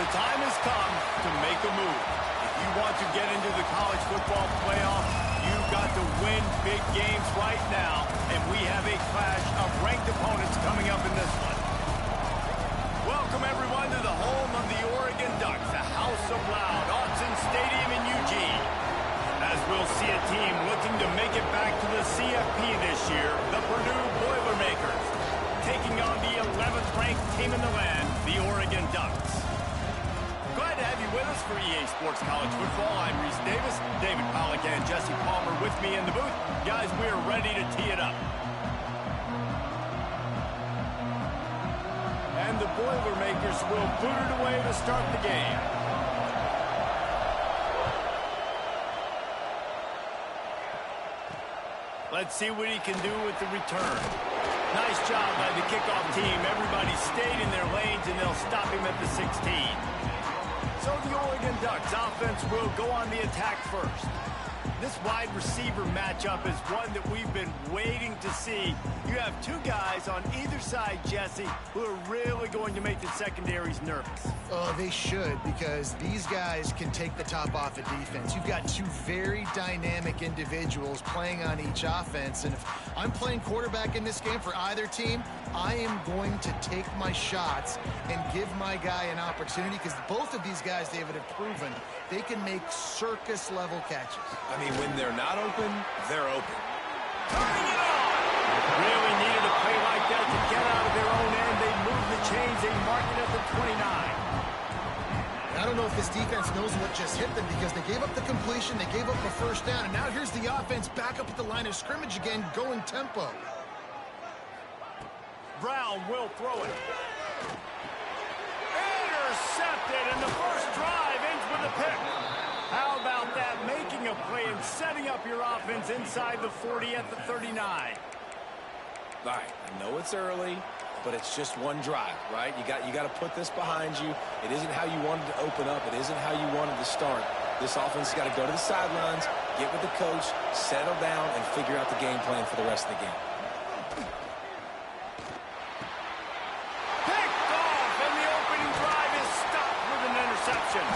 The time has come to make a move. If you want to get into the college football playoff, you've got to win big games right now, and we have a clash of ranked opponents coming up in this one. Welcome, everyone, to the home of the Oregon Ducks, the House of Loud, Autzen Stadium in Eugene. As we'll see a team looking to make it back to the CFP this year, the Purdue Boilermakers, taking on the 11th ranked team in the land, the Oregon Ducks. Glad to have you with us for EA Sports College Football. I'm Reese Davis, David Pollack and Jesse Palmer with me in the booth. Guys, we're ready to tee it up. And the Boilermakers will boot it away to start the game. Let's see what he can do with the return. Nice job by the kickoff team. Everybody stayed in their lanes, and they'll stop him at the 16. So the Oregon Ducks offense will go on the attack first. This wide receiver matchup is one that we've been waiting to see. You have two guys on either side, Jesse, who are really going to make the secondaries nervous. Oh, they should, because these guys can take the top off of defense. You've got two very dynamic individuals playing on each offense, and if I'm playing quarterback in this game for either team, I am going to take my shots and give my guy an opportunity, because both of these guys, David, have proven they can make circus-level catches. I mean, when they're not open, they're open. Turning it on! Really needed a play like that to get out of their own end. They move the chains. They mark it at the 29. I don't know if this defense knows what just hit them, because they gave up the completion, they gave up a first down, and now here's the offense back up at the line of scrimmage again, going tempo. Brown will throw it. Intercepted, and the first drive ends with a pick. How about that? Making a play and setting up your offense inside the 40 at the 39. All right, I know it's early, but it's just one drive, right? You got to put this behind you. It isn't how you wanted to open up. It isn't how you wanted to start. This offense has got to go to the sidelines, get with the coach, settle down, and figure out the game plan for the rest of the game. Picked off, and the opening drive is stopped with an interception.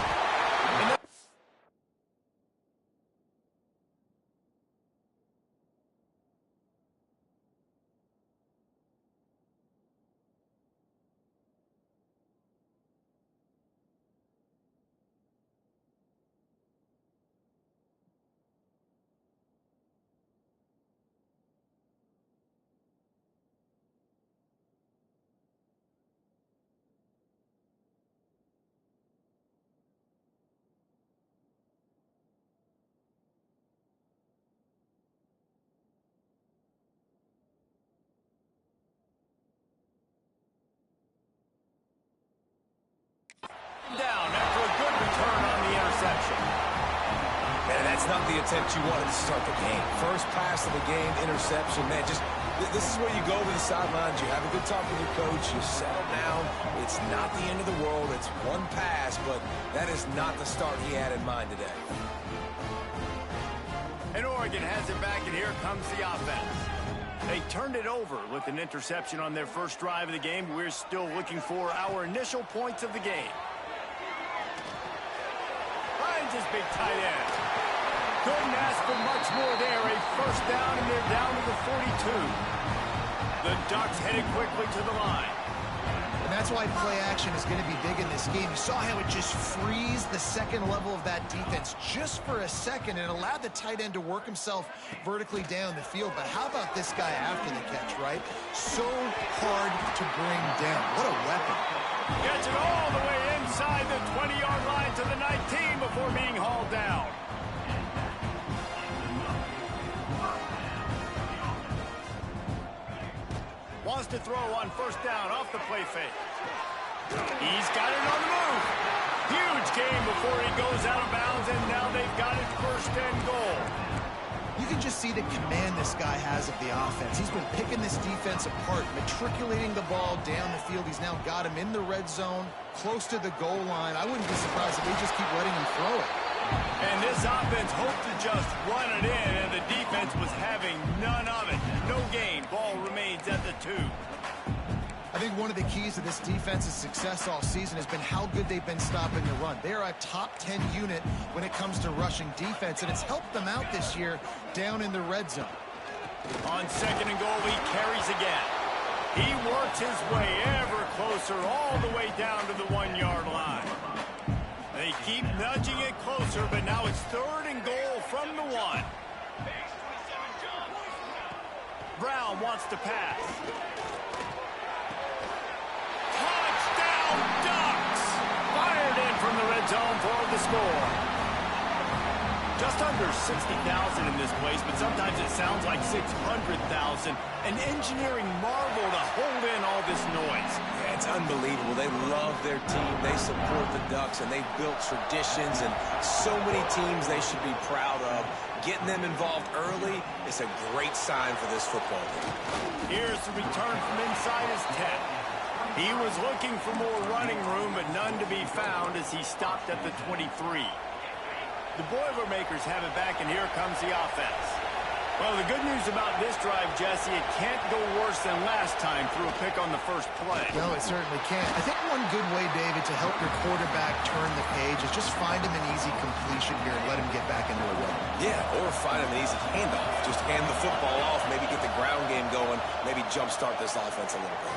Down after a good return on the interception. Man, that's not the attempt you wanted to start the game. First pass of the game, interception. Man, this is where you go to the sidelines. You have a good talk with your coach. You settle down. It's not the end of the world. It's one pass, but that is not the start he had in mind today. And Oregon has it back, and here comes the offense. They turned it over with an interception on their first drive of the game. We're still looking for our initial points of the game. Finds his big tight end. Couldn't ask for much more there. A first down, and they're down to the 42. The Ducks headed quickly to the line. And that's why play action is going to be big in this game. You saw how it just frees the second level of that defense just for a second. It allowed the tight end to work himself vertically down the field. But how about this guy after the catch, right? So hard to bring down. What a weapon. Gets it all the way inside the 20-yard line to the 19 before being hauled down. Wants to throw on first down off the play fake. He's got it on the move. Huge game before he goes out of bounds, and now they've got it first and goal. You can just see the command this guy has of the offense. He's been picking this defense apart, matriculating the ball down the field. He's now got him in the red zone, close to the goal line. I wouldn't be surprised if they just keep letting him throw it. And this offense hoped to just run it in, and the defense was having none of it. No gain. Ball remains at the 2. I think one of the keys to this defense's success all season has been how good they've been stopping the run. They are a top 10 unit when it comes to rushing defense, and it's helped them out this year down in the red zone. On second and goal, he carries again. He works his way ever closer all the way down to the 1-yard line. They keep nudging it closer, but now it's third and goal from the 1. Brown wants to pass. Touchdown Ducks! Fired in from the red zone for the score. Just under 60,000 in this place, but sometimes it sounds like 600,000. An engineering marvel to hold in all this noise. Yeah, it's unbelievable. They love their team. They support the Ducks, and they've built traditions and so many teams they should be proud of. Getting them involved early is a great sign for this football team. Here's the return from inside his 10. He was looking for more running room, but none to be found as he stopped at the 23. The Boilermakers have it back, and here comes the offense. Well, the good news about this drive, Jesse, it can't go worse than last time through a pick on the first play. No, it certainly can't. I think one good way, David, to help your quarterback turn the page is just find him an easy completion here and let him get back into a run. Yeah, or find him an easy handoff. Just hand the football off, maybe get the ground game going, maybe jumpstart this offense a little bit.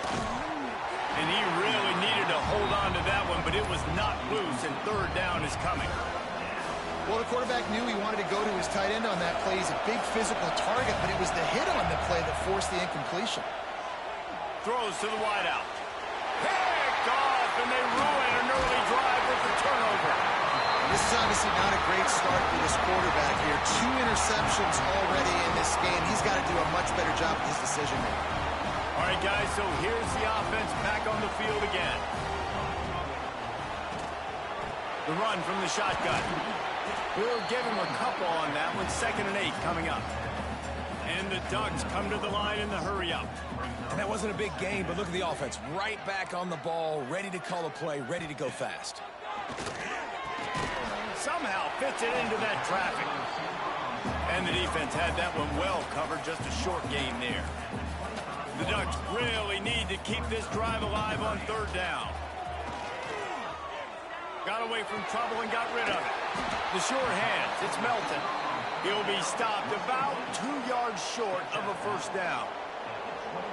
And he really needed to hold on to that one, but it was not loose, and third down is coming. Well, the quarterback knew he wanted to go to his tight end on that play. He's a big physical target, but it was the hit on the play that forced the incompletion. Throws to the wideout. Picked off, and they ruin an early drive with the turnover. This is obviously not a great start for this quarterback here. 2 interceptions already in this game. He's got to do a much better job with his decision making. All right, guys, so here's the offense back on the field again. The run from the shotgun. We'll give him a couple on that one. 2nd and 8 coming up. And the Ducks come to the line in the hurry-up. And that wasn't a big game, but look at the offense. Right back on the ball, ready to call a play, ready to go fast. Somehow fits it into that traffic. And the defense had that one well covered. Just a short gain there. The Ducks really need to keep this drive alive on 3rd down. Got away from trouble and got rid of it. The short hands, it's Melton. He'll be stopped about 2 yards short of a first down.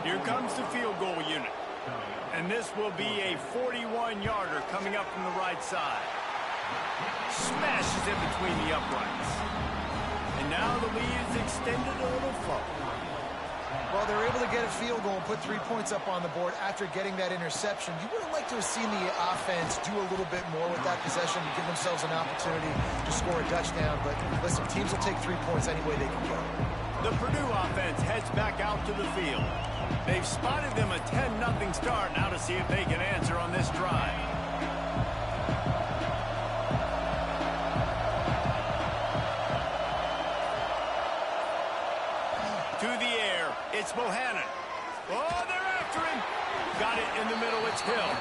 Here comes the field goal unit. And this will be a 41-yarder coming up from the right side. Smashes it between the uprights. And now the lead is extended a little further. Well, they're able to get a field goal and put 3 points up on the board after getting that interception. You would have liked to have seen the offense do a little bit more with that possession and give themselves an opportunity to score a touchdown. But listen, teams will take 3 points any way they can get. The Purdue offense heads back out to the field. They've spotted them a 10-0 start. Now to see if they can answer on this drive. To the air, it's Bohannon. Oh, they're after him. Got it in the middle, it's Hill.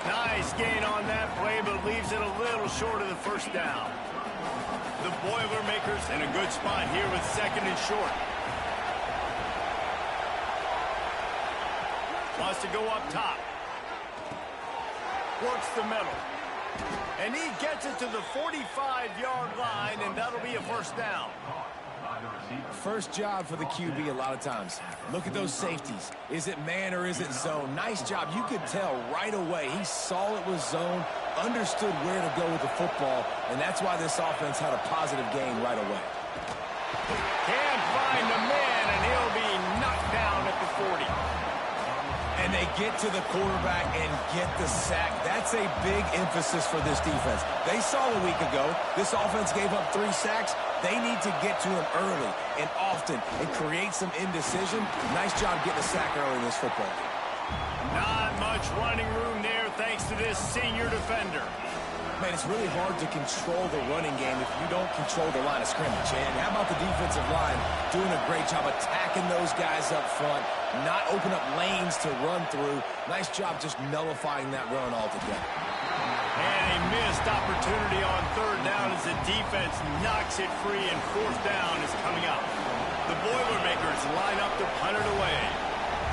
Nice gain on that play, but leaves it a little short of the first down. The Boilermakers in a good spot here with 2nd and short. Wants to go up top. Works the middle. And he gets it to the 45-yard line, and that'll be a first down. First job for the QB a lot of times. Look at those safeties. Is it man or is it zone? Nice job. You could tell right away. He saw it was zone, understood where to go with the football, and that's why this offense had a positive gain right away. Can't find the man, and he'll be knocked down at the 40. And they get to the quarterback and get the sack. That's a big emphasis for this defense. They saw a week ago, this offense gave up 3 sacks. They need to get to him early and often and create some indecision. Nice job getting a sack early in this football game. Not much running room there thanks to this senior defender. Man, it's really hard to control the running game if you don't control the line of scrimmage. And how about the defensive line doing a great job attacking those guys up front, not open up lanes to run through. Nice job just nullifying that run altogether. And a missed opportunity on 3rd down as the defense knocks it free, and 4th down is coming up. The Boilermakers line up to punt it away.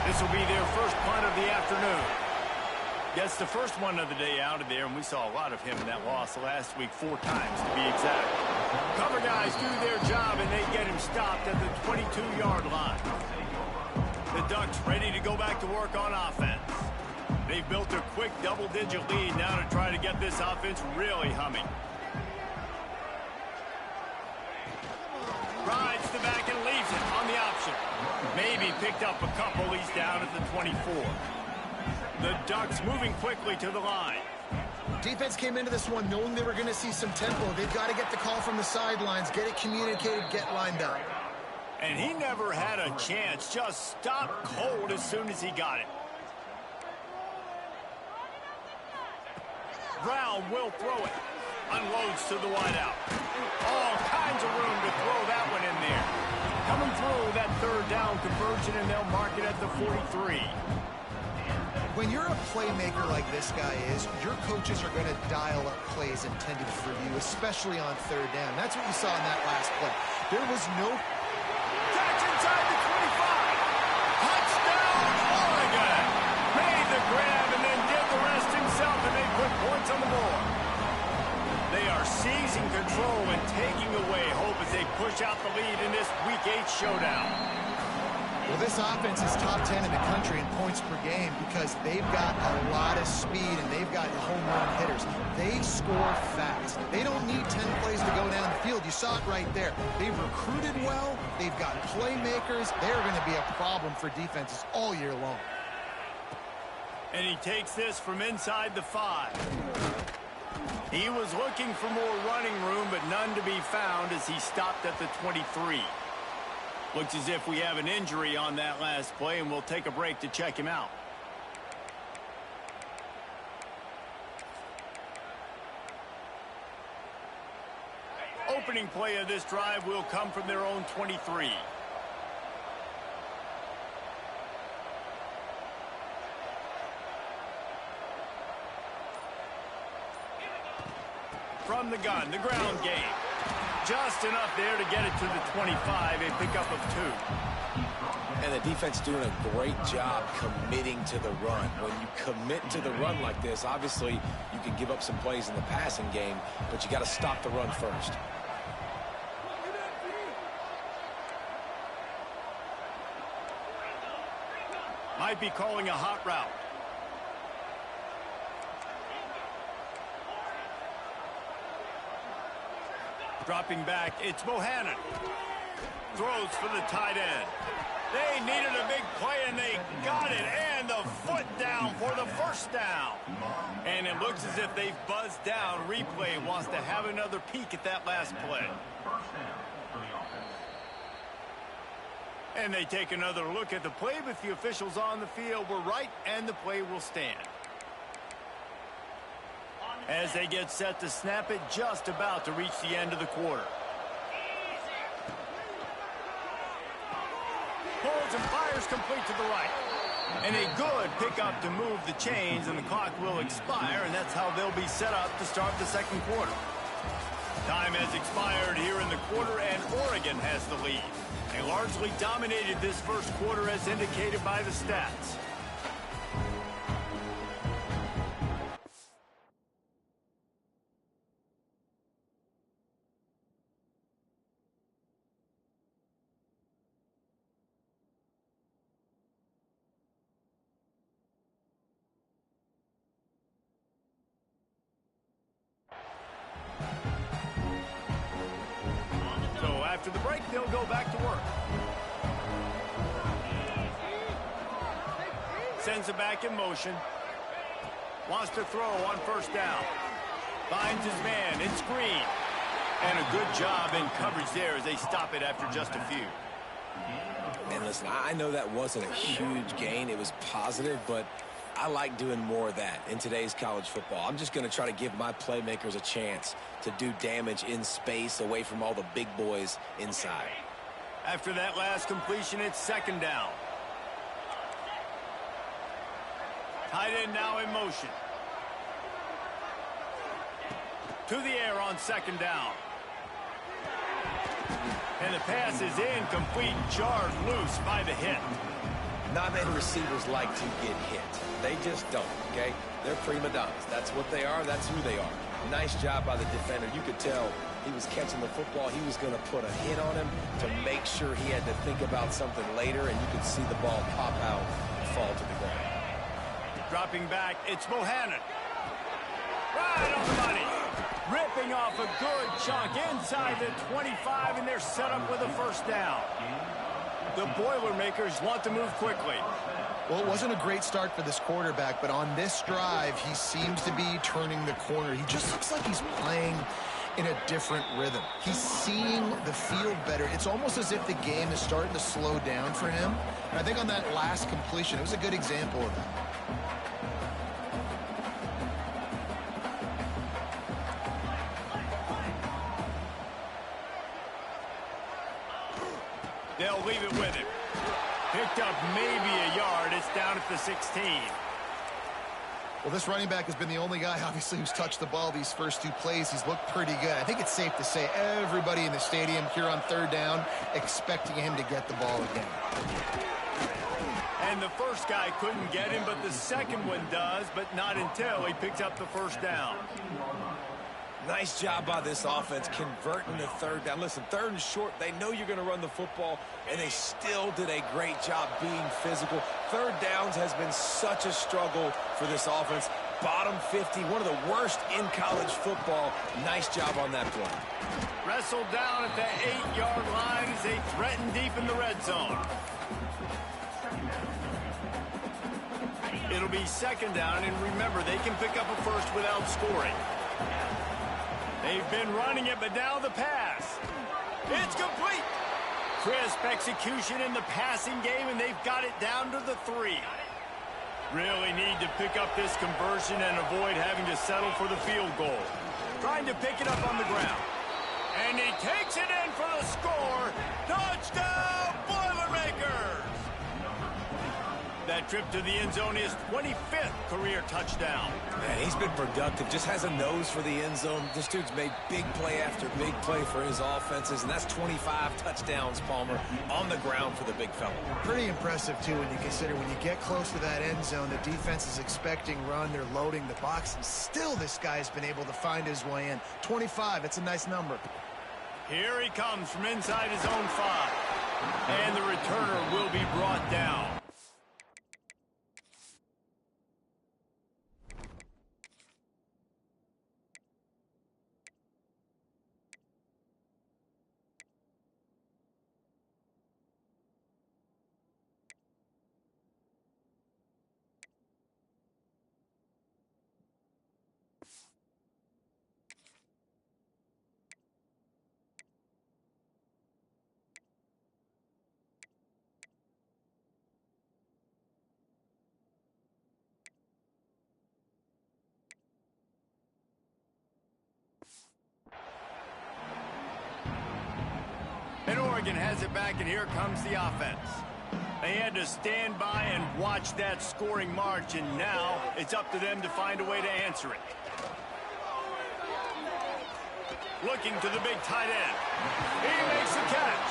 This will be their first punt of of the afternoon. Gets the first one of the day out of there, and we saw a lot of him in that loss last week, 4 times to be exact. Cover guys do their job, and they get him stopped at the 22-yard line. The Ducks ready to go back to work on offense. They've built a quick double-digit lead now to try to get this offense really humming. Rides the back and leaves it on the option. Maybe picked up a couple. He's down at the 24. The Ducks moving quickly to the line. Defense came into this one knowing they were going to see some tempo. They've got to get the call from the sidelines, get it communicated, get lined up. And he never had a chance. Just stopped cold as soon as he got it. Brown will throw it. Unloads to the wideout. All kinds of room to throw that one in there. Coming through that third down conversion, and they'll mark it at the 43. When you're a playmaker like this guy is, your coaches are going to dial up plays intended for you, especially on third down. That's what you saw in that last play. There was no... Catch inside the 25. Touchdown, Oregon. Made the grab and then did the rest himself, and they put points on the board. They are seizing control and taking away hope as they push out the lead in this Week 8 showdown. Well, this offense is top 10 in the country in points per game because they've got a lot of speed and they've got home run hitters. They score fast. They don't need 10 plays to go down the field. You saw it right there. They've recruited well. They've got playmakers. They're going to be a problem for defenses all year long. And he takes this from inside the 5. He was looking for more running room, but none to be found as he stopped at the 23. Looks as if we have an injury on that last play, and we'll take a break to check him out. Opening play of this drive will come from their own 23. From the gun, the ground game. Just enough there to get it to the 25, a pickup of 2. And the defense doing a great job committing to the run. When you commit to the run like this, obviously you can give up some plays in the passing game, but you got to stop the run first. Might be calling a hot route. Dropping back, it's Bohannon. Throws for the tight end. They needed a big play, and they got it. And the foot down for the first down. And it looks as if they've buzzed down. Replay wants to have another peek at that last play. And they take another look at the play, but the officials on the field were right, and the play will stand. As they get set to snap it, just about to reach the end of the quarter. Pulls and fires complete to the right. And a good pickup to move the chains, and the clock will expire, and that's how they'll be set up to start the second quarter. Time has expired here in the quarter, and Oregon has the lead. They largely dominated this first quarter as indicated by the stats. After the break, they'll go back to work. Sends it back in motion. Wants to throw on first down. Finds his man. It's Green. And a good job in coverage there as they stop it after just a few. And listen, I know that wasn't a huge gain. It was positive, but I like doing more of that in today's college football. I'm just going to try to give my playmakers a chance to do damage in space away from all the big boys inside. After that last completion, it's second down. Tight end now in motion. To the air on second down. And the pass is incomplete, jarred loose by the hit. Not many receivers like to get hit. They just don't, okay? They're prima donnas. That's what they are. That's who they are. Nice job by the defender. You could tell he was catching the football. He was going to put a hit on him to make sure he had to think about something later, and you could see the ball pop out and fall to the ground. Dropping back, it's Bohannon. Right on the money. Ripping off a good chunk inside the 25, and they're set up with a first down. The Boilermakers want to move quickly. Well, it wasn't a great start for this quarterback, but on this drive, he seems to be turning the corner. He just looks like he's playing in a different rhythm. He's seeing the field better. It's almost as if the game is starting to slow down for him. And I think on that last completion, it was a good example of that. They'll leave it with him. Picked up maybe a yard. It's down at the 16. Well, this running back has been the only guy, obviously, who's touched the ball these first two plays. He's looked pretty good. I think it's safe to say everybody in the stadium here on third down expecting him to get the ball again. And the first guy couldn't get him, but the second one does, but not until he picks up the first down. Nice job by this offense converting the third down. Listen, third and short, they know you're going to run the football, and they still did a great job being physical. Third downs has been such a struggle for this offense. Bottom 50, one of the worst in college football. Nice job on that play. Wrestled down at the 8-yard line as they threaten deep in the red zone. It'll be second down, and remember, they can pick up a first without scoring. They've been running it, but now the pass. It's complete. Crisp execution in the passing game, and they've got it down to the 3. Really need to pick up this conversion and avoid having to settle for the field goal. Trying to pick it up on the ground. And he takes it in for the score. Touchdown, Boilermakers! That trip to the end zone is 25th career touchdown. Man, he's been productive, just has a nose for the end zone. This dude's made big play after big play for his offenses, and that's 25 touchdowns, Palmer, on the ground for the big fella. Pretty impressive, too, when you consider when you get close to that end zone, the defense is expecting run, they're loading the box, and still this guy's been able to find his way in. 25, it's a nice number. Here he comes from inside his own 5. And the returner will be brought down. And Oregon has it back, and here comes the offense. They had to stand by and watch that scoring march, and now it's up to them to find a way to answer it. Looking to the big tight end. He makes the catch.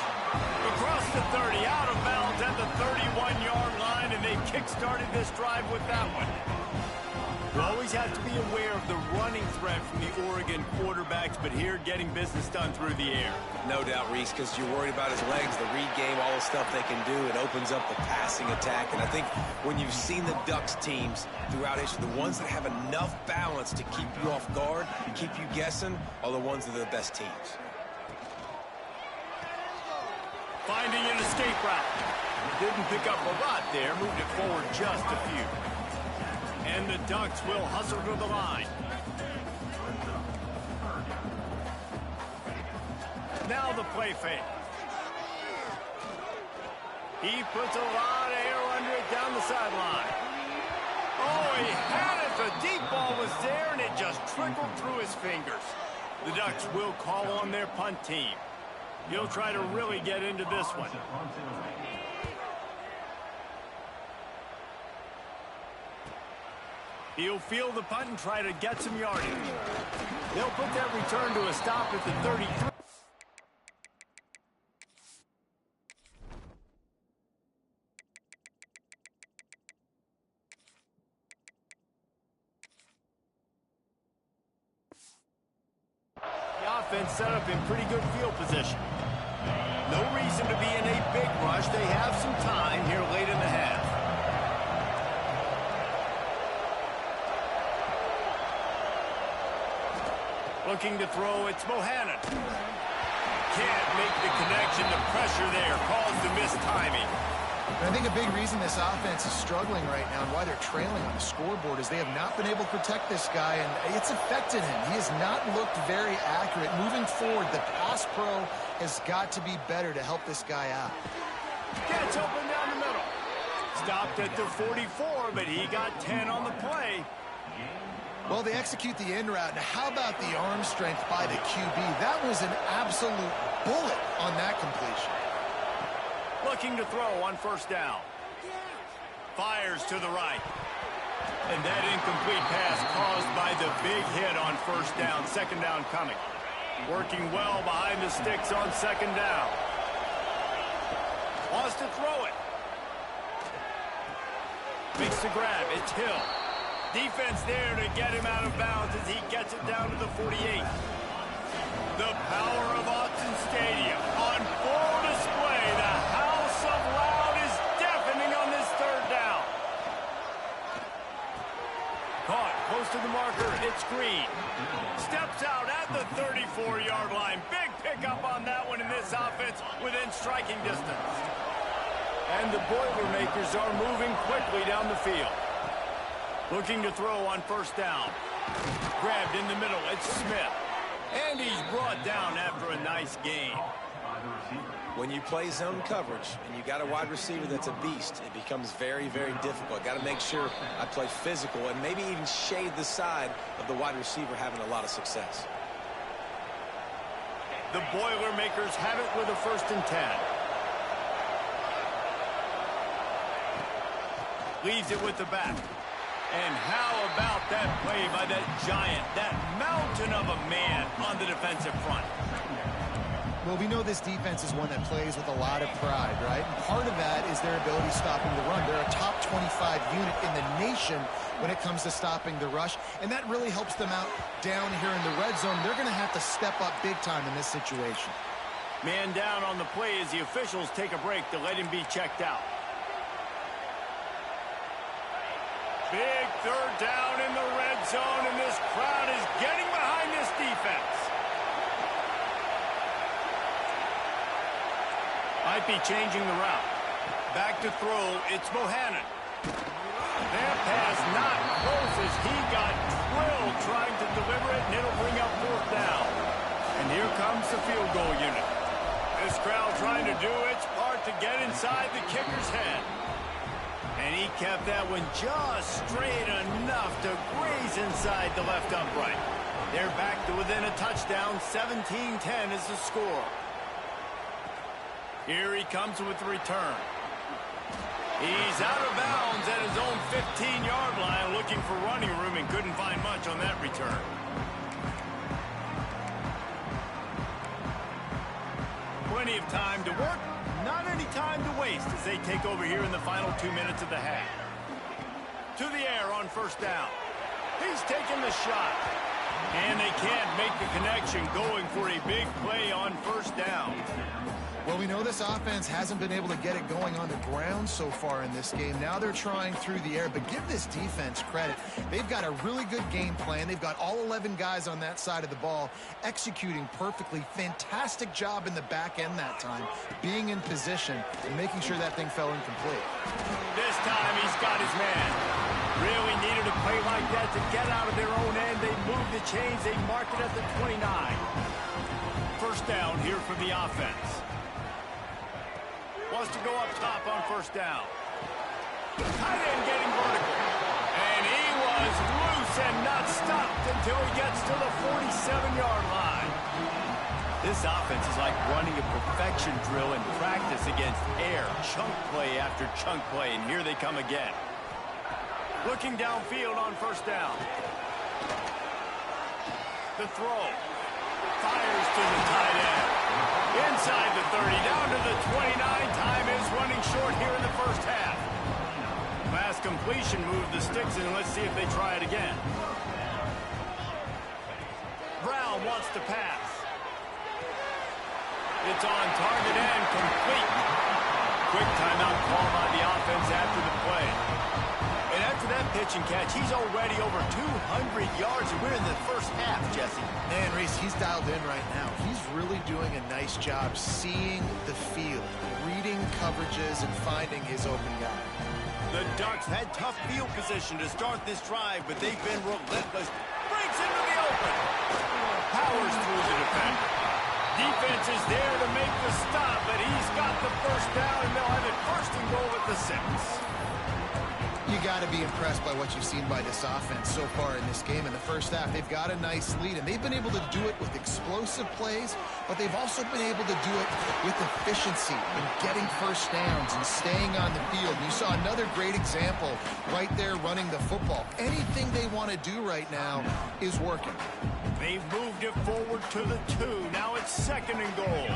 Across the 30, out of bounds at the 31-yard line, and they kick-started this drive with that one. You always have to be aware of the running threat from the Oregon quarterbacks, but here getting business done through the air. No doubt, Reese, because you're worried about his legs, the read game, all the stuff they can do. It opens up the passing attack. And I think when you've seen the Ducks teams throughout history, the ones that have enough balance to keep you off guard, keep you guessing, are the ones that are the best teams. Finding an escape route. Didn't pick up a lot there, moved it forward just a few. And the Ducks will hustle to the line. Now the play fake. He puts a lot of air under it down the sideline. Oh, he had it. The deep ball was there, and it just trickled through his fingers. The Ducks will call on their punt team. He'll try to really get into this one. He'll field the punt and try to get some yardage. They'll put that return to a stop at the 33. offense set up in pretty good field position. No reason to be in a big rush. They have some time here late in the half. Looking to throw, it's Mohannan. Can't make the connection. The pressure there caused the missed timing. And I think a big reason this offense is struggling right now and why they're trailing on the scoreboard is they have not been able to protect this guy, and it's affected him. He has not looked very accurate. Moving forward, the pass pro has got to be better to help this guy out. Gets open down the middle. Stopped at the 44, but he got 10 on the play. Well, they execute the end route. Now, how about the arm strength by the QB? That was an absolute bullet on that completion. Looking to throw on first down. Fires to the right. And that incomplete pass caused by the big hit on first down. Second down coming. Working well behind the sticks on second down. Wants to throw it. Makes the grab. It's Hill. Defense there to get him out of bounds as he gets it down to the 48. The power of Autzen Stadium on full display. The house of loud is deafening on this third down. Caught close to the marker. It's Green. Steps out at the 34-yard line. Big pickup on that one in this offense within striking distance. And the Boilermakers are moving quickly down the field. Looking to throw on first down. Grabbed in the middle. It's Smith. And he's brought down after a nice gain. When you play zone coverage and you got a wide receiver that's a beast, it becomes very, very difficult. Got to make sure I play physical and maybe even shade the side of the wide receiver having a lot of success. The Boilermakers have it with a 1st and 10. Leaves it with the back. And how about that play by that giant, that mountain of a man on the defensive front? Well, we know this defense is one that plays with a lot of pride, right? And part of that is their ability stopping the run. They're a top 25 unit in the nation when it comes to stopping the rush, and that really helps them out down here in the red zone. They're going to have to step up big time in this situation. Man down on the play as the officials take a break to let him be checked out. Big third down in the red zone, and this crowd is getting behind this defense. Might be changing the route. Back to throw, it's Mohannan. That pass not close as he got drilled trying to deliver it, and it'll bring up 4th down. And here comes the field goal unit. This crowd trying to do its part to get inside the kicker's head. And he kept that one just straight enough to graze inside the left upright. They're back to within a touchdown. 17-10 is the score. Here he comes with the return. He's out of bounds at his own 15-yard line, looking for running room and couldn't find much on that return. Plenty of time to work. Not any time to waste as they take over here in the final 2 minutes of the half. To the air on first down. He's taking the shot. And they can't make the connection, going for a big play on first down. Well, we know this offense hasn't been able to get it going on the ground so far in this game. Now they're trying through the air, but give this defense credit. They've got a really good game plan. They've got all 11 guys on that side of the ball executing perfectly. Fantastic job in the back end that time, being in position and making sure that thing fell incomplete. This time he's got his man. Really needed a play like that to get out of their own end. They moved the chains. They marked it at the 29. First down here for the offense. Wants to go up top on first down. Tight end getting vertical. And he was loose and not stopped until he gets to the 47-yard line. This offense is like running a perfection drill in practice against air. Chunk play after chunk play, and here they come again. Looking downfield on first down. The throw. Fires to the tight end. Inside the 30, down to the 29. Time is running short here in the first half. Pass completion moved the sticks, and let's see if they try it again. Brown wants to pass. It's on target and complete. Quick timeout call by the offense after the play. And after that pitch and catch, he's already over 200 yards, and we're in the first half, Jesse. Man, Reese, he's dialed in right now. He's really doing a nice job seeing the field, reading coverages, and finding his open guy. The Ducks had tough field position to start this drive, but they've been relentless. Breaks into the open. Powers through the defender. Defense is there to make the stop, but he's got the first down, and they'll have it first and goal at the 6. You got to be impressed by what you've seen by this offense so far in this game. In the first half, they've got a nice lead, and they've been able to do it with explosive plays, but they've also been able to do it with efficiency and getting first downs and staying on the field. You saw another great example right there running the football. Anything they want to do right now is working. They've moved it forward to the 2. Now it's second and goal.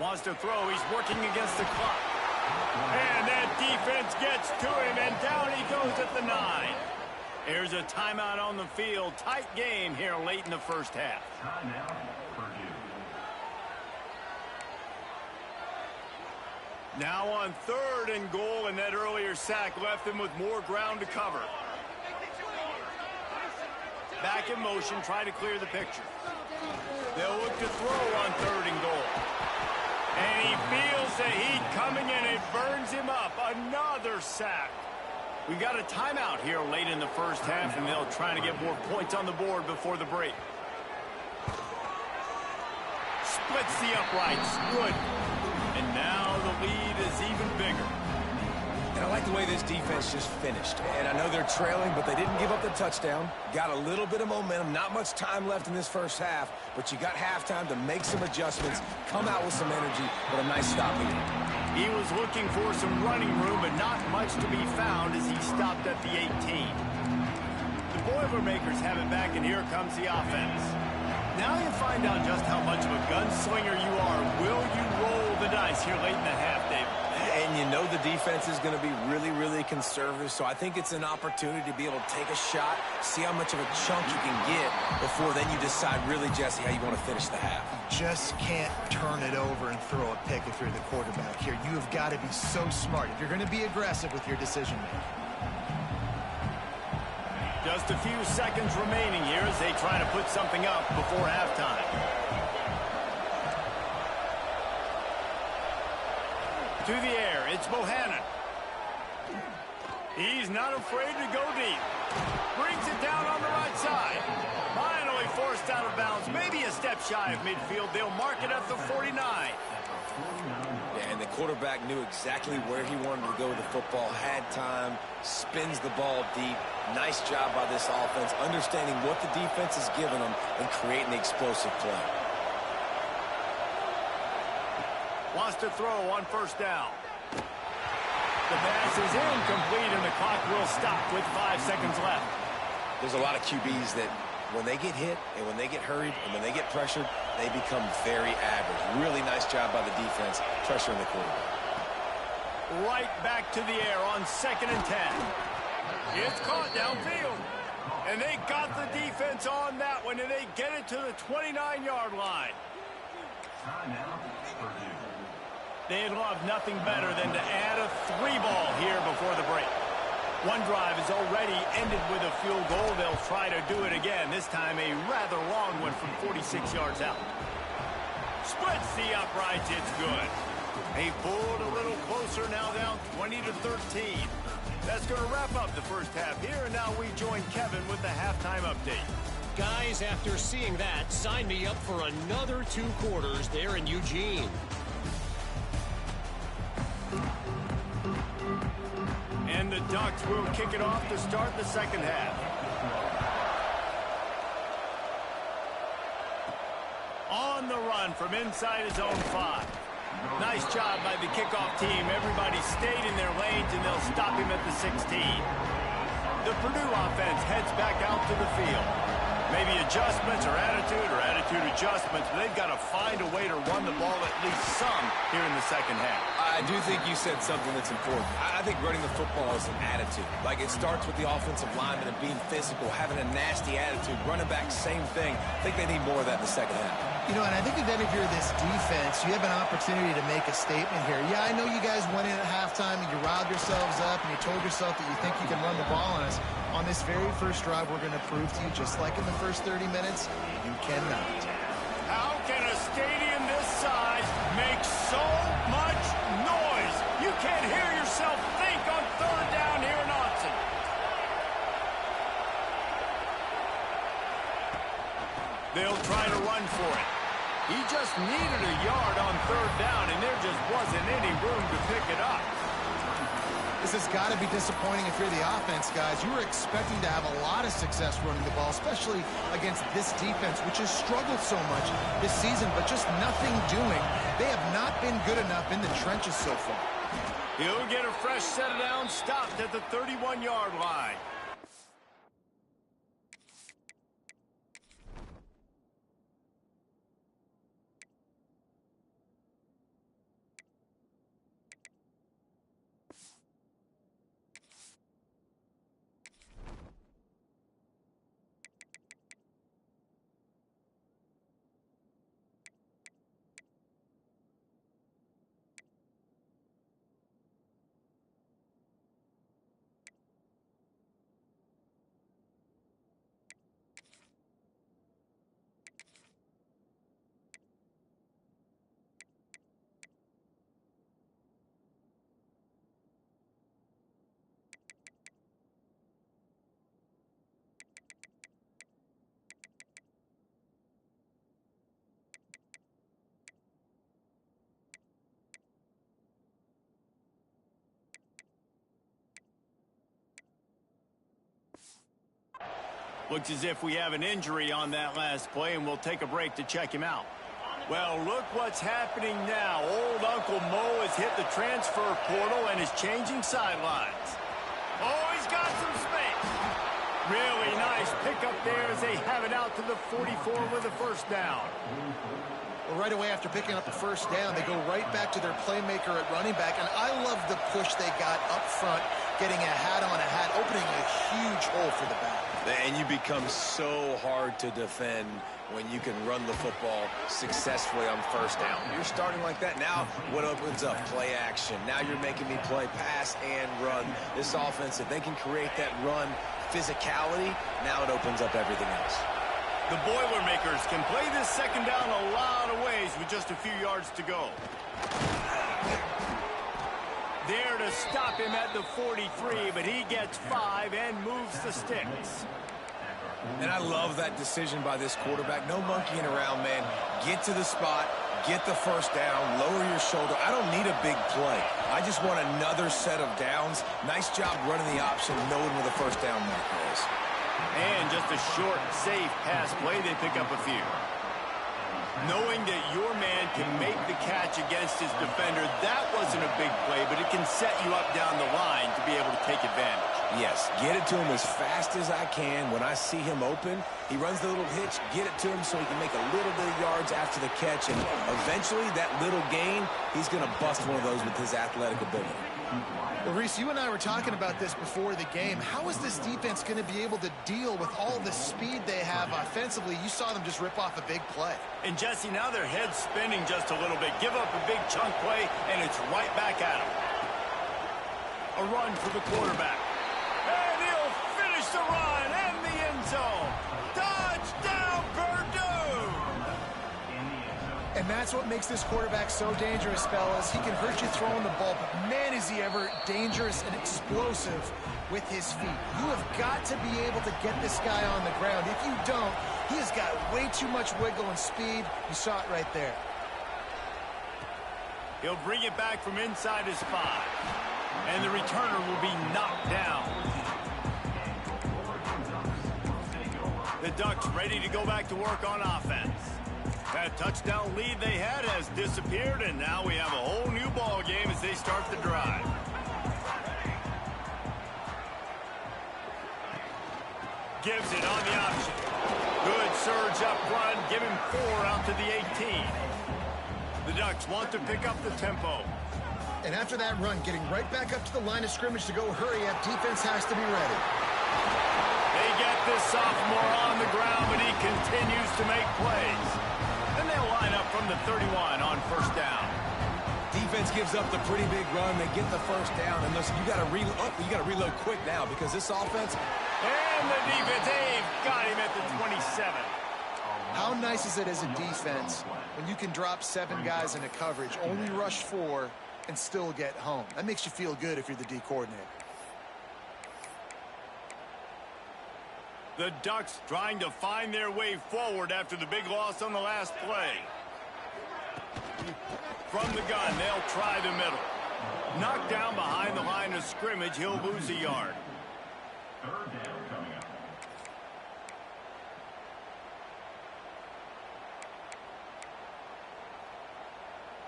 Wants to throw. He's working against the clock. And that defense gets to him, and down he goes at the 9. Here's a timeout on the field. Tight game here late in the first half. Now on third and goal, and that earlier sack left them with more ground to cover. Back in motion, try to clear the picture. They'll look to throw on third and goal. And he feels the heat coming in. It burns him up. Another sack. We got a timeout here late in the first half, and they'll try to get more points on the board before the break. Splits the uprights. Good. And now the lead is even bigger. And I like the way this defense just finished. And I know they're trailing, but they didn't give up the touchdown. Got a little bit of momentum. Not much time left in this first half, but you got halftime to make some adjustments, come out with some energy, but a nice stop here. He was looking for some running room, but not much to be found as he stopped at the 18. The Boilermakers have it back, and here comes the offense. Now you find out just how much of a gunslinger you are. Will you roll the dice here late in the half, David? And you know the defense is going to be really, really conservative, so I think it's an opportunity to be able to take a shot, see how much of a chunk you can get before then you decide really, Jesse, how you want to finish the half. You just can't turn it over and throw a pick if you're the quarterback here. You have got to be so smart if you're going to be aggressive with your decision-making. Just a few seconds remaining here as they try to put something up before halftime. To the air, it's Bohannon. He's not afraid to go deep. Brings it down on the right side. Finally forced out of bounds. Maybe a step shy of midfield. They'll mark it at the 49. Yeah, and the quarterback knew exactly where he wanted to go with the football, had time, spins the ball deep. Nice job by this offense, understanding what the defense is giving them and creating the explosive play. Wants to throw on first down. The pass is incomplete, and the clock will stop with 5 seconds left. There's a lot of QBs that when they get hit and when they get hurried and when they get pressured, they become very average. Really nice job by the defense, pressuring the quarterback. Right back to the air on 2nd and 10. It's caught downfield. And they got the defense on that one, and they get it to the 29-yard line. They'd love nothing better than to add a 3-ball here before the break. One drive is already ended with a field goal. They'll try to do it again, this time a rather long one from 46 yards out. Splits the uprights, it's good. They pulled a little closer, now down 20-13. That's going to wrap up the first half here, and now we join Kevin with the halftime update. Guys, after seeing that, sign me up for another 2 quarters there in Eugene. And the Ducks will kick it off to start the second half. On the run from inside his own 5. Nice job by the kickoff team. Everybody stayed in their lanes, and they'll stop him at the 16. The Purdue offense heads back out to the field. Maybe adjustments or attitude adjustments, but they've got to find a way to run the ball at least some here in the second half. I I do think you said something that's important. I think running the football is an attitude. Like, it starts with the offensive lineman and being physical, having a nasty attitude. Running back, same thing. I think they need more of that in the second half. You know, and I think that if you're this defense, you have an opportunity to make a statement here. Yeah, I know you guys went in at halftime and you riled yourselves up and you told yourself that you think you can run the ball on us. On this very first drive, we're going to prove to you, just like in the first 30 minutes, you cannot. How can a stadium this size make so much noise? You can't hear yourself think on third down here in Austin. They'll try to run for it. He just needed a yard on third down, and there just wasn't any room to pick it up. This has got to be disappointing if you're the offense, guys. You were expecting to have a lot of success running the ball, especially against this defense, which has struggled so much this season, but just nothing doing. They have not been good enough in the trenches so far. He'll get a fresh set of downs, stopped at the 31-yard line. Looks as if we have an injury on that last play, and we'll take a break to check him out. Well, look what's happening now. Old Uncle Mo has hit the transfer portal and is changing sidelines. Oh, he's got some space. Really nice pickup there as they have it out to the 44 with a first down. Well, right away after picking up the first down, they go right back to their playmaker at running back, and I love the push they got up front, getting a hat on a hat, opening a huge hole for the back. And you become so hard to defend when you can run the football successfully on first down. You're starting like that. Now what opens up? Play action. Now you're making me play pass and run. This offense, if they can create that run physicality, now it opens up everything else. The Boilermakers can play this second down a lot of ways with just a few yards to go. There to stop him at the 43, but he gets 5 and moves the sticks. And I love that decision by this quarterback. No monkeying around, man. Get to the spot, get the first down, lower your shoulder. I don't need a big play. I just want another set of downs. Nice job running the option, knowing where the first down marker is. And just a short, safe pass play, they pick up a few. Knowing that your man can make the catch against his defender, that wasn't a big play, but it can set you up down the line to be able to take advantage. Yes, get it to him as fast as I can. When I see him open, he runs the little hitch, get it to him so he can make a little bit of yards after the catch, and eventually that little gain, he's going to bust one of those with his athletic ability. Well, Reese, you and I were talking about this before the game. How is this defense going to be able to deal with all the speed they have offensively? You saw them just rip off a big play. And, Jesse, now their head's spinning just a little bit. Give up a big chunk play, and it's right back at them. A run for the quarterback. And he'll finish the run and the end zone. Touchdown, Purdue! And that's what makes this quarterback so dangerous, fellas. He can hurt you throwing the ball, but man, is he ever dangerous and explosive with his feet. You have got to be able to get this guy on the ground. If you don't, he has got way too much wiggle and speed. You saw it right there. He'll bring it back from inside his 5. And the returner will be knocked down. The Ducks ready to go back to work on offense. That touchdown lead they had has disappeared, and now we have a whole new ball game as they start the drive. Gives it on the option. Good surge up front. Give him 4 out to the 18. The Ducks want to pick up the tempo. And after that run, getting right back up to the line of scrimmage to go hurry up, defense has to be ready. They get this sophomore on the ground, but he continues to make plays. And they'll line up from the 31 on first down. Defense gives up the pretty big run. They get the first down. And listen, you got to reload quick now because this offense. And the defense, they've got him at the 27. How nice is it as a defense when you can drop 7 guys into coverage, only rush 4, and still get home? That makes you feel good if you're the D coordinator. The Ducks trying to find their way forward after the big loss on the last play. From the gun, they'll try the middle. Knocked down behind the line of scrimmage, he'll lose a yard. Third down coming up.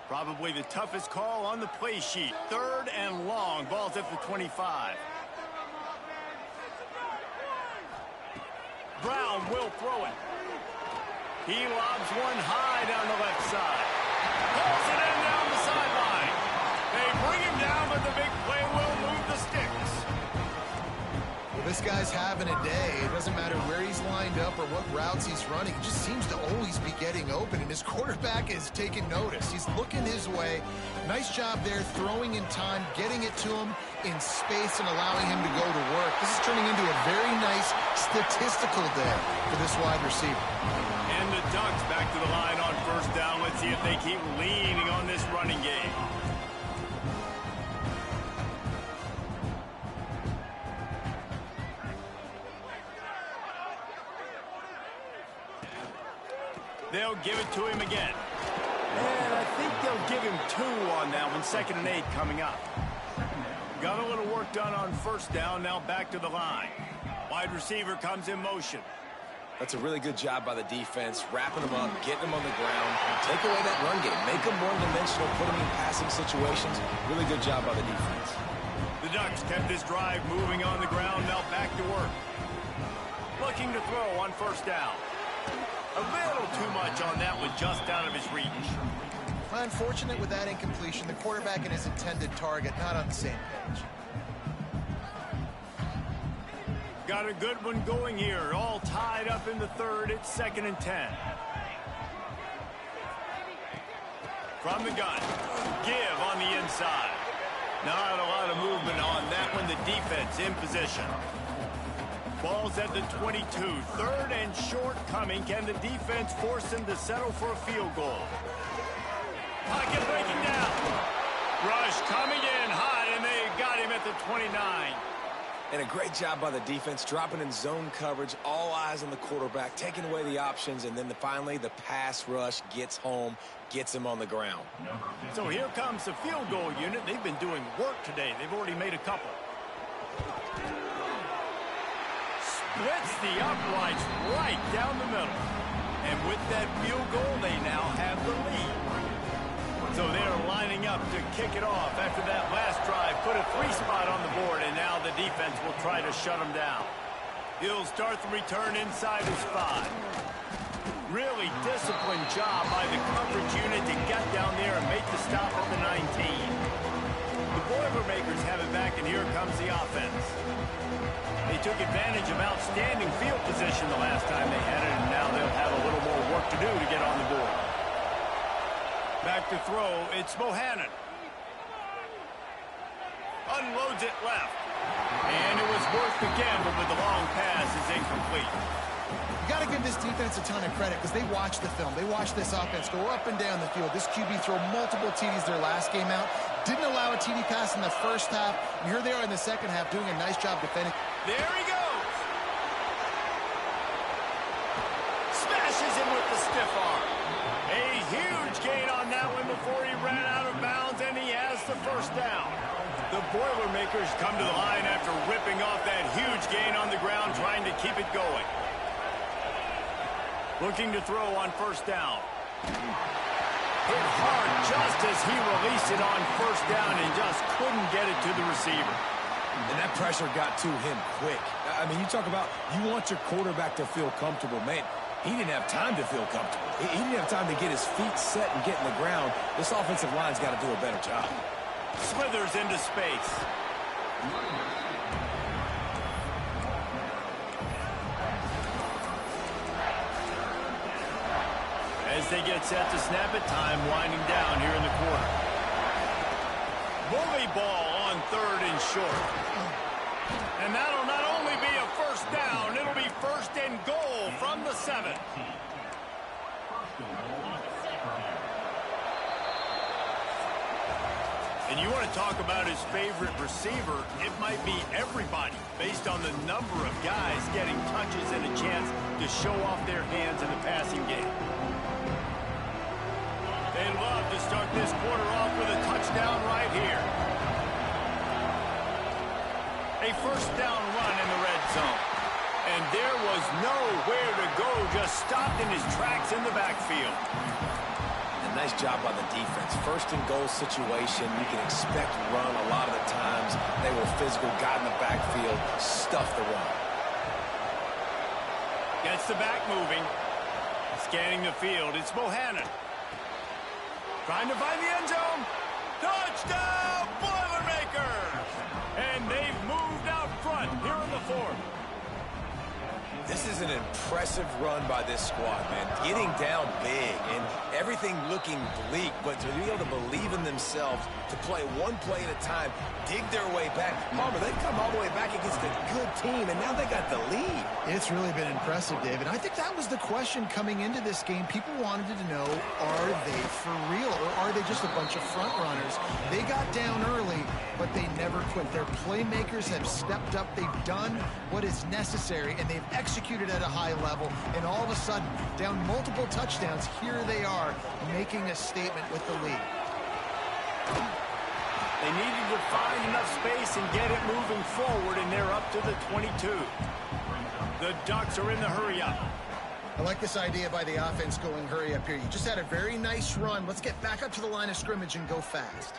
Probably the toughest call on the play sheet. 3rd and long. Ball's at the 25. Brown will throw it. He lobs one high down the left side. Pulls it in down the sideline. They bring him down, but the big play will move the sticks. Well, this guy's having a day. It doesn't matter where he's lined up or what routes he's running. He just seems to always be getting open, and his quarterback is taking notice. He's looking his way. Nice job there, throwing in time, getting it to him in space and allowing him to go to work. This is turning into a very nice statistical day for this wide receiver. And the Ducks back to the line on first down. Let's see if they keep leaning on this running game. They'll give it to him again. And I think they'll give him 2 on that one. 2nd and 8 coming up. Got a little work done on first down. Now back to the line. Wide receiver comes in motion. That's a really good job by the defense, wrapping them up, getting them on the ground. Take away that run game. Make them one-dimensional, put them in passing situations. Really good job by the defense. The Ducks kept this drive moving on the ground. Now back to work. Looking to throw on first down. A little too much on that one, just out of his reach. Unfortunate with that incompletion. The quarterback and his intended target not on the same page. Got a good one going here. All tied up in the 3rd. It's 2nd and 10. From the gun. Give on the inside. Not a lot of movement on that one. The defense in position. Ball's at the 22. 3rd and short coming. Can the defense force him to settle for a field goal? Pocket breaking down. Rush coming in high, and they got him at the 29. And a great job by the defense, dropping in zone coverage, all eyes on the quarterback, taking away the options, and then finally the pass rush gets home, gets him on the ground. So here comes the field goal unit. They've been doing work today. They've already made a couple. Splits the uprights right down the middle. And with that field goal, they now have the lead. So they're lining up to kick it off after that last drive. Put a 3 spot on the board, and now the defense will try to shut them down. He'll start the return inside his 5. Really disciplined job by the coverage unit to get down there and make the stop at the 19. The Boilermakers have it back, and here comes the offense. They took advantage of outstanding field position the last time they had it, and now they'll have a little more work to do to get on the board. Back to throw, it's Bohannon. Unloads it left. And it was worth the gamble, but the long pass is incomplete. You got to give this defense a ton of credit because they watched the film. They watched this offense go up and down the field. This QB throw multiple TDs their last game out. Didn't allow a TD pass in the first half. And here they are in the second half doing a nice job defending. There he goes. Smashes him with the stiff arm. A huge gain on that one before he ran out of bounds, and he has the first down. The Boilermakers come to the line after ripping off that huge gain on the ground, trying to keep it going. Looking to throw on first down. Hit hard just as he released it on first down and just couldn't get it to the receiver. And that pressure got to him quick. I mean, you talk about you want your quarterback to feel comfortable. Man, he didn't have time to feel comfortable. He didn't have time to get his feet set and get in the ground. This offensive line's got to do a better job. Slithers into space. As they get set to snap it, time winding down here in the quarter. Bully ball on 3rd and short. And that'll not only be a first down, it'll be 1st and goal from the 7. And you want to talk about his favorite receiver, it might be everybody based on the number of guys getting touches and a chance to show off their hands in the passing game. They love to start this quarter off with a touchdown right here. A first down run in the red zone. And there was nowhere to go, just stopped in his tracks in the backfield. A nice job by the defense. 1st and goal situation, you can expect run a lot of the times. They were physical, got in the backfield, stuffed the run. Gets the back moving. Scanning the field, it's Bohannon. Trying to find the end zone. Touchdown, Boilermakers! And they've moved out front here in the 4th. This is an impressive run by this squad, man. Getting down big and everything looking bleak, but to be able to believe in themselves, to play one play at a time, dig their way back. Palmer, they've come all the way back against a good team, and now they got the lead. It's really been impressive, David. I think that was the question coming into this game. People wanted to know, are they for real, or are they just a bunch of front runners? They got down early, but they never quit. Their playmakers have stepped up. They've done what is necessary, and they've executed at a high level, and all of a sudden, down multiple touchdowns, here they are making a statement with the lead. They needed to find enough space and get it moving forward, and they're up to the 22. The Ducks are in the hurry-up. I like this idea by the offense going hurry up here. You just had a very nice run. Let's get back up to the line of scrimmage and go fast.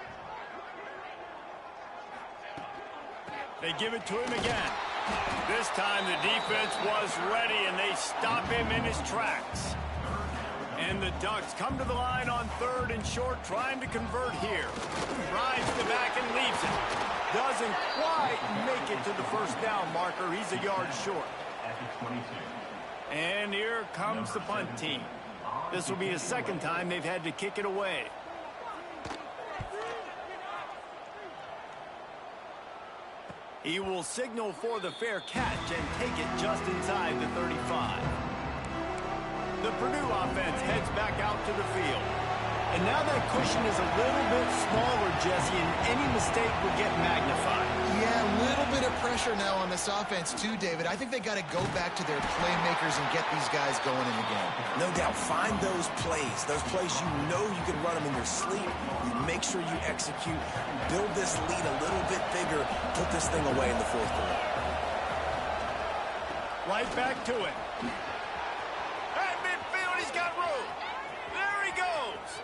They give it to him again. This time the defense was ready, and they stop him in his tracks. And the Ducks come to the line on 3rd and short, trying to convert here. Drives the back and leaves it. Doesn't quite make it to the first down marker. He's a yard short. And here comes the punt team. This will be the 2nd time they've had to kick it away. He will signal for the fair catch and take it just inside the 35. The Purdue offense heads back out to the field. And now that cushion is a little bit smaller, Jesse, and any mistake will get magnified. Yeah, a little bit of pressure now on this offense too, David. I think they got to go back to their playmakers and get these guys going in the game. No doubt, find those plays you know you can run them in your sleep. You make sure you execute, build this lead a little bit bigger, put this thing away in the 4th quarter. Right back to it. At midfield, he's got room. There he goes.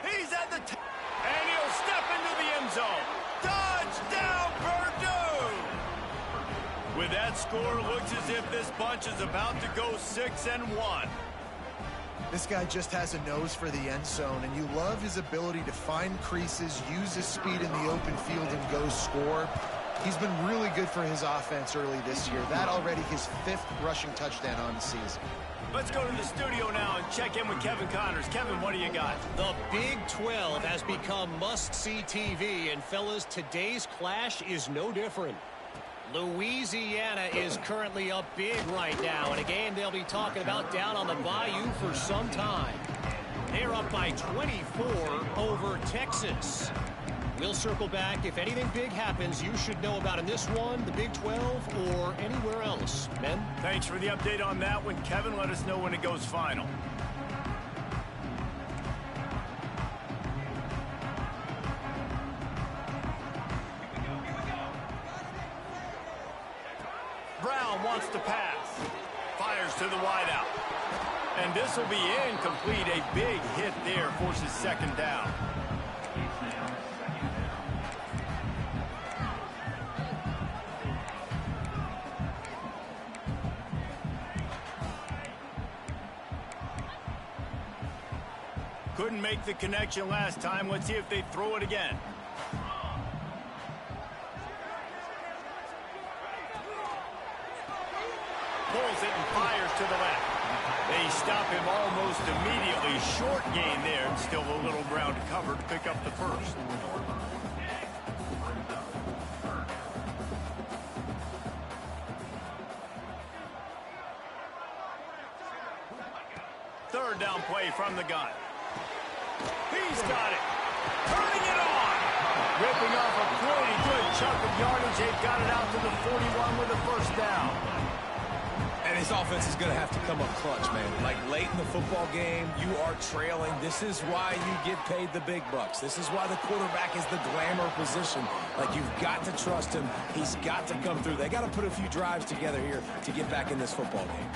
He's at the top, and he'll step into the end zone. Touchdown, Purdue! With that score, looks as if this bunch is about to go 6-1. This guy just has a nose for the end zone, and you love his ability to find creases, use his speed in the open field, and go score. He's been really good for his offense early this year. That already his 5th rushing touchdown on the season. Let's go to the studio now and check in with Kevin Connors. Kevin, what do you got? The Big 12 has become must-see TV, and fellas, today's clash is no different. Louisiana is currently up big right now in a game they'll be talking about down on the Bayou for some time. They're up by 24 over Texas. We'll circle back. If anything big happens, you should know about in this one, the Big 12, or anywhere else. Ben? Thanks for the update on that one, Kevin. Let us know when it goes final. Brown wants to pass. Fires to the wideout. And this will be incomplete. A big hit there forces 2nd down. Couldn't make the connection last time. Let's see if they throw it again. pulls it and fires to the left. They stop him almost immediately. Short gain there, and still a little ground to cover to pick up the first. Third down play from the gun. He's got it. Turning it on. Ripping off a pretty good chunk of yardage. They've got it out to the 41 with a first down. And his offense is going to have to come up clutch, man. Like late in the football game, you are trailing. This is why you get paid the big bucks. This is why the quarterback is the glamour position. Like, you've got to trust him. He's got to come through. They got to put a few drives together here to get back in this football game.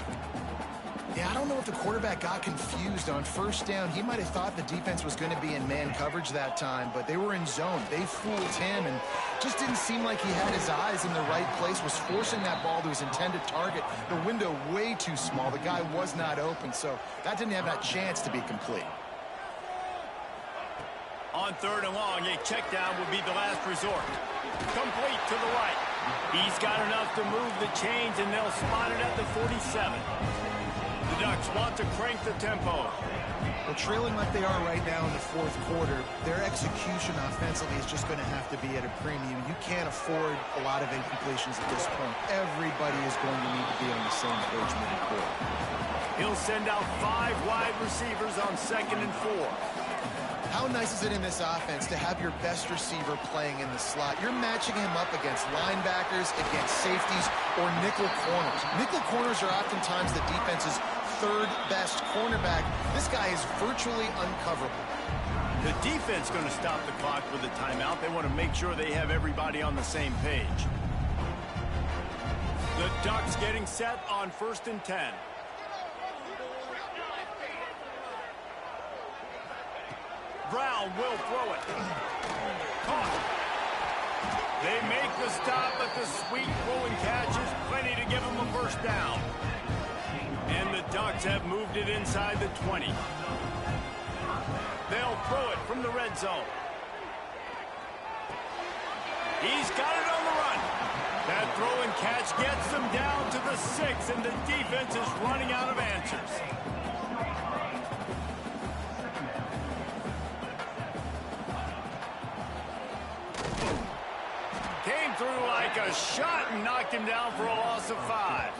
Yeah, I don't know if the quarterback got confused on first down. He might have thought the defense was going to be in man coverage that time, but they were in zone. They fooled him, and just didn't seem like he had his eyes in the right place, was forcing that ball to his intended target. The window way too small. The guy was not open, so that didn't have that chance to be complete. On third and long, a check down will be the last resort. Complete to the right. He's got enough to move the chains, and they'll spot it at the 47. The Ducks want to crank the tempo. Well, trailing like they are right now in the fourth quarter, their execution offensively is just going to have to be at a premium. You can't afford a lot of incompletions at this point. Everybody is going to need to be on the same page moving forward. He'll send out 5 wide receivers on 2nd and 4. How nice is it in this offense to have your best receiver playing in the slot? You're matching him up against linebackers, against safeties, or nickel corners. Nickel corners are oftentimes the defense's third best cornerback. This guy is virtually uncoverable. The defense going to stop the clock with a timeout. They want to make sure they have everybody on the same page. The Ducks getting set on 1st and 10. Brown will throw it. Caught. They make the stop, but the sweet throwing catch is plenty to give them a first down. And the Ducks have moved it inside the 20. They'll throw it from the red zone. He's got it on the run. That throwing catch gets them down to the 6, and the defense is running out of answers. Came through like a shot and knocked him down for a loss of 5.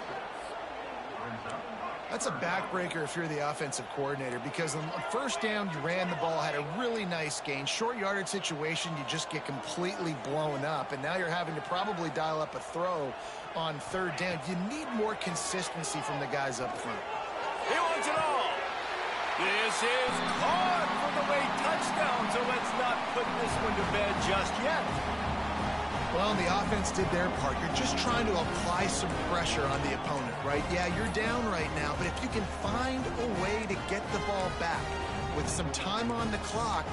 That's a backbreaker if you're the offensive coordinator, because on first down, you ran the ball, had a really nice gain. Short yardage situation, you just get completely blown up, and now you're having to probably dial up a throw on third down. You need more consistency from the guys up front. He wants it all. This is caught for the late touchdown, so let's not put this one to bed just yet. Well, the offense did their part. You're just trying to apply some pressure on the opponent, right? Yeah, you're down right now, but if you can find a way to get the ball back with some time on the clock,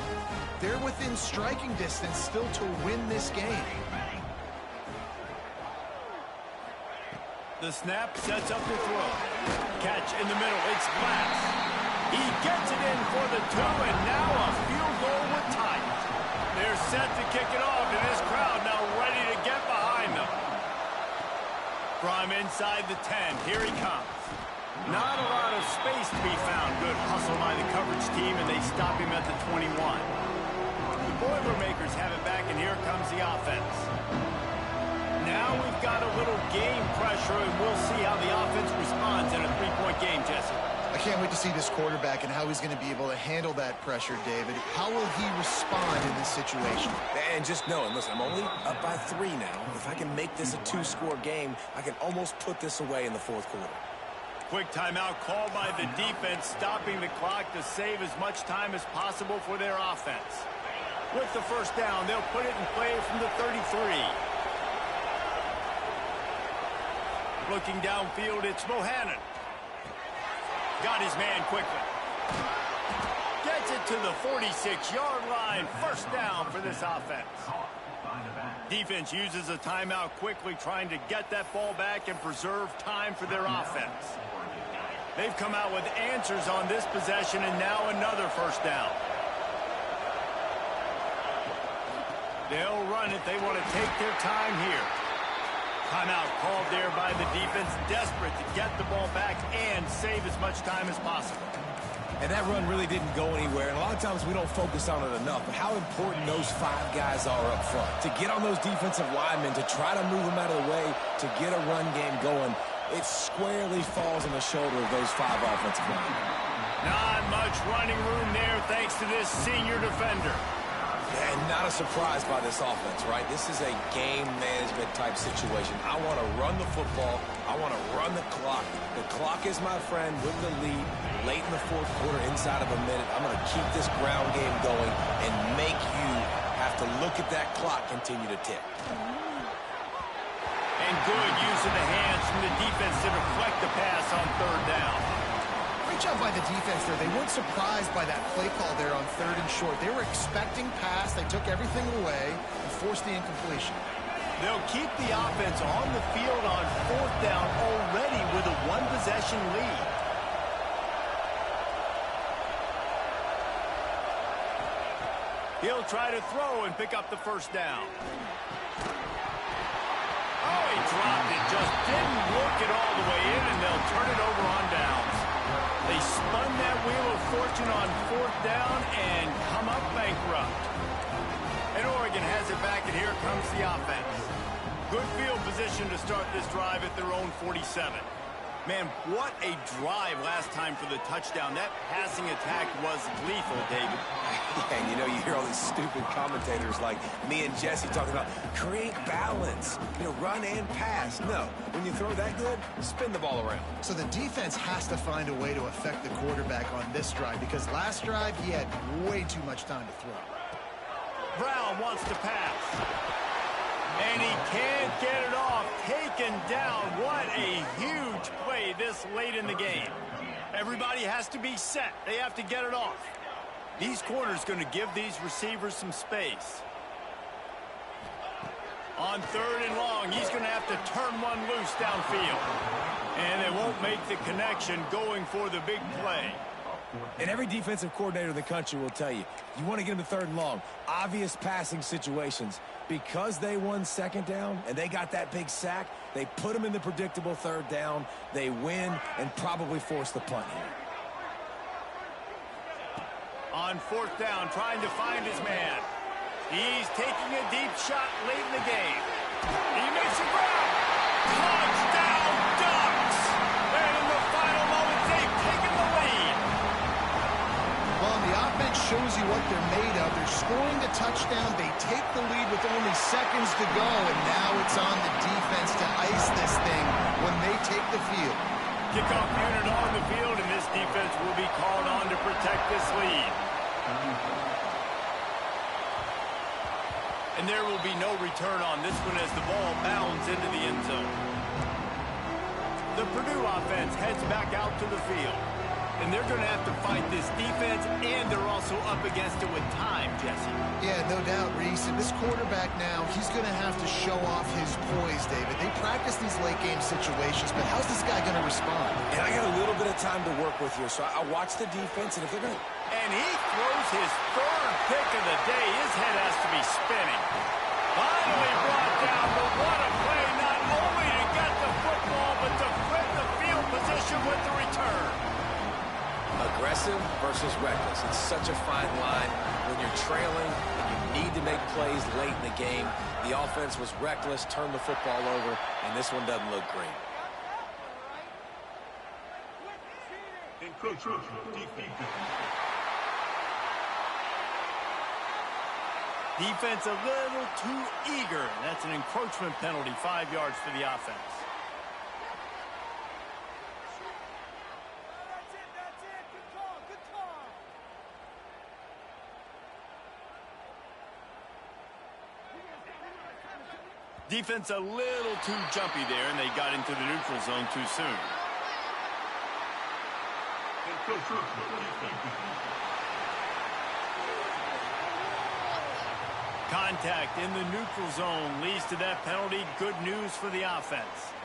they're within striking distance still to win this game. The snap sets up the throw. Catch in the middle. It's Glass. He gets it in for the 2, and now a field goal with time. They're set to kick it off, and this crowd now ready to get behind them. From inside the 10, here he comes. Not a lot of space to be found. Good hustle by the coverage team, and they stop him at the 21. The Boilermakers have it back, and here comes the offense. Now we've got a little game pressure, and we'll see how the offense responds in a 3-point game, Jesse. I can't wait to see this quarterback and how he's going to be able to handle that pressure, David. How will he respond in this situation? And just knowing, listen, I'm only up by 3 now. If I can make this a 2-score game, I can almost put this away in the fourth quarter. Quick timeout called by the defense, stopping the clock to save as much time as possible for their offense. With the first down, they'll put it in play from the 33. Looking downfield, it's Bohannon. Got his man quickly. Gets it to the 46-yard line. First down for this offense. Defense uses a timeout quickly, trying to get that ball back and preserve time for their offense. They've come out with answers on this possession, and now another first down. They'll run it. They want to take their time here. Timeout called there by the defense, desperate to get the ball back and save as much time as possible. And that run really didn't go anywhere, and a lot of times we don't focus on it enough, but how important those 5 guys are up front. To get on those defensive linemen, to try to move them out of the way, to get a run game going, it squarely falls on the shoulder of those 5 offensive linemen. Not much running room there thanks to this senior defender. And not a surprise by this offense, right? This is a game management type situation. I want to run the football. I want to run the clock. The clock is my friend with the lead. Late in the 4th quarter, inside of a minute, I'm going to keep this ground game going and make you have to look at that clock continue to tick. And good use of the hands from the defense to deflect the pass on 3rd down. Great job by the defense there. They weren't surprised by that play call there on 3rd and short. They were expecting pass. They took everything away and forced the incompletion. They'll keep the offense on the field on 4th down already with a 1-possession lead. He'll try to throw and pick up the 1st down. Oh, he dropped it. Just didn't work it all the way in, and they'll turn it over on downs. They spun that wheel of fortune on 4th down and come up bankrupt. And Oregon has it back, and here comes the offense. Good field position to start this drive at their own 47. Man, what a drive last time for the touchdown. That passing attack was lethal, David. And you know, you hear all these stupid commentators like me and Jesse talking about create balance, run and pass. No, when you throw that good, spin the ball around. So the defense has to find a way to affect the quarterback on this drive because last drive he had way too much time to throw. Brown wants to pass. And he can't get it off. Taken down. What a huge play this late in the game. Everybody has to be set. They have to get it off. These corners going to give these receivers some space. On 3rd and long, he's going to have to turn one loose downfield. And they won't make the connection going for the big play. And every defensive coordinator in the country will tell you, you want to get them to 3rd and long, obvious passing situations. Because they won 2nd down and they got that big sack, they put them in the predictable 3rd down. They win and probably force the punt here. On 4th down, trying to find his man. He's taking a deep shot late in the game. He makes a grab. Touchdown, Ducks! And in the final moments, they've taken the lead. Well, the offense shows you what they're made of. They're scoring the touchdown. They take the lead with only seconds to go, and now it's on the defense to ice this thing when they take the field. Kickoff unit on the field, and this defense will be called on to protect this lead. And there will be no return on this one as the ball bounds into the end zone. The Purdue offense heads back out to the field. And they're going to have to fight this defense, and they're also up against it with time, Jesse. Yeah, no doubt, Reese. And this quarterback now, he's going to have to show off his poise, David. They practice these late-game situations, but how's this guy going to respond? And I got a little bit of time to work with here, so I watch the defense, and if they're going to... And he throws his 3rd pick of the day. His head has to be spinning. Finally brought down, but what a play, not only to get the football, but to flip the field position with the return. Aggressive versus reckless. It's such a fine line when you're trailing and you need to make plays late in the game. The offense was reckless, turned the football over, and this one doesn't look great. Defense a little too eager. That's an encroachment penalty, 5 yards for the offense. Defense a little too jumpy there, and they got into the neutral zone too soon. Contact in the neutral zone leads to that penalty. Good news for the offense.